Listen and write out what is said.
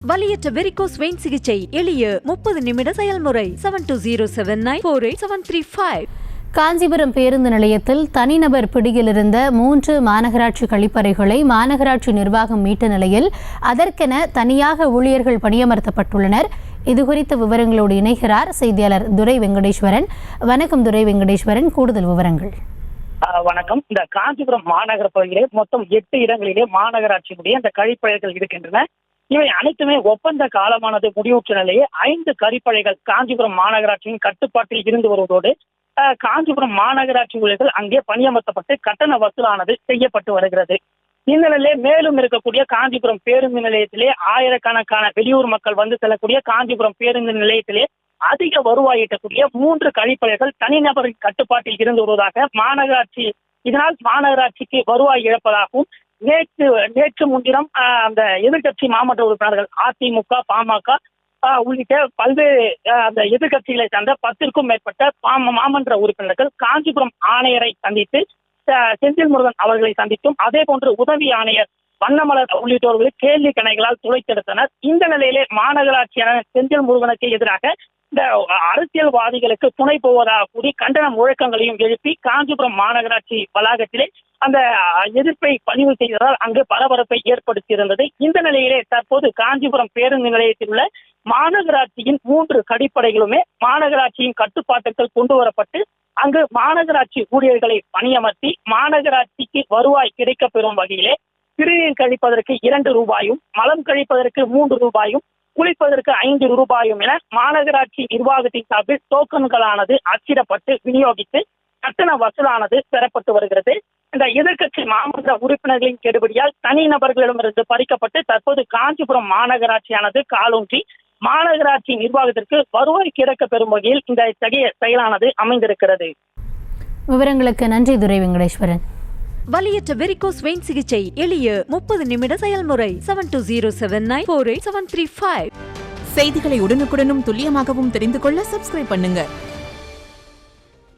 வலியற்ற varicose vein சிகிச்சை எளிய 30 நிமிட செயல்முறை 7209487335. காஞ்சிபுரம் பேருந்து நிலையத்தில் தனிநபர் பிடியில் இருந்த 3 மாநகராட்சி கழிப்பறைகளை மாநகராட்சி நிர்வாகம் மீட்ட நிலையில் அதற்கென தனியாக ஊழியர்கள் பணியமர்த்தப்பட்டுள்ளனர். இதுகுறித்த விவரங்களோடு இணைகிறார் செய்தியாளர் துரை வெங்கடேஸ்வரன். வணக்கம் துரை வெங்கடேஸ்வரன், கூடுதல் விவரங்கள். வணக்கம். இந்த காஞ்சிபுரம் மாநகர பகுதியிலே மொத்தம் 8 இடங்களிலே மாநகராட்சியுடைய இந்த கழிப்பறைகள் இருக்கின்றன. இவை அனைத்துமே ஒப்பந்த காலமானது முடிவுற்ற நிலையே 5 கழிப்பறைகள் காஞ்சிபுரம் மாநகராட்சியின் கட்டுப்பாட்டில் இருந்து வருவதோடு காஞ்சிபுரம் மாநகராட்சி ஊழியர்கள் அங்கே பணியமர்த்தப்பட்டு கட்டண வசூலானது செய்யப்பட்டு வருகிறது. இந்த நிலையிலே மேலும் இருக்கக்கூடிய காஞ்சிபுரம் பேருந்து நிலையத்திலே ஆயிரக்கணக்கான வெளியூர் மக்கள் வந்து செல்லக்கூடிய காஞ்சிபுரம் பேருந்து நிலையத்திலே அதிக வருவாய் ஈட்டக்கூடிய 3 கழிப்பறைகள் தனிநபரின் கட்டுப்பாட்டில் இருந்து வருவதாக மாநகராட்சி, இதனால் மாநகராட்சிக்கு வருவாய் இழப்பதாகவும் நேற்று முன்தினம் அந்த எதிர்கட்சி மாமன்ற உறுப்பினர்கள் அதிமுக, பாமக உள்ளிட்ட பல்வேறு அந்த எதிர்கட்சிகளை சார்ந்த 10க்கும் மேற்பட்ட மாமன்ற உறுப்பினர்கள் காஞ்சிபுரம் ஆணையரை சந்தித்து செந்தில் முருகன் அவர்களை சந்தித்தும் அதே போன்று உதவி ஆணையர் வண்ணமலர் உள்ளிட்டோர்களை கேள்வி கணைகளால் துளைத்தெடுத்தனர். இந்த நிலையிலே மாநகராட்சியான செந்தில் முருகனுக்கு எதிராக இந்த அரசியல்வாதிகளுக்கு துணை போவதாக கூறி கண்டன முழக்கங்களையும் எழுப்பி காஞ்சிபுரம் மாநகராட்சி வளாகத்திலே அந்த எதிர்ப்பை பதிவு செய்ததால் அங்கு பரபரப்பை ஏற்படுத்தியிருந்தது. இந்த நிலையிலே தற்போது காஞ்சிபுரம் பேருந்து நிலையத்தில் உள்ள மாநகராட்சியின் 3 கழிப்பறைகளுமே மாநகராட்சியின் கட்டுப்பாட்டுக்குள் கொண்டு வரப்பட்டு அங்கு மாநகராட்சி ஊழியர்களை பணியமர்த்தி மாநகராட்சிக்கு வருவாய் கிடைக்கப்பெறும் வகையிலே சிறுநீர் கழிப்பதற்கு 2 ரூபாயும், மலம் கழிப்பதற்கு 3 ரூபாயும், குளிப்பதற்கு 5 ரூபாயும் என மாநகராட்சி நிர்வாகத்தின் சார்பில் டோக்கன்களானது அச்சிடப்பட்டு விநியோகித்து கட்டண வசூலானது பெறப்பட்டு வருகிறது. இந்த எதிர்கட்சி மாமன்ற உறுப்பினர்களின் கெடுபடியால் தனிநபர்களிடமிருந்து பறிக்கப்பட்டு தற்போது காஞ்சிபுரம் மாநகராட்சியானது காலூன்றி மாநகராட்சி நிர்வாகத்திற்கு வருவாய் கிடைக்க பெறும் வகையில் இந்த இத்தகைய செயலானது அமைந்திருக்கிறது. விவரங்களுக்கு நன்றி துரை வெங்கடேஸ்வரன். வலியற்ற வெரிகோஸ் வெயின் சிகிச்சை எளிய 30 நிமிட செயல்முறை 7209487335. செய்திகளை உடனுக்குடனும் துல்லியமாகவும் தெரிந்து கொள்ள சப்ஸ்கிரைப் பண்ணுங்க.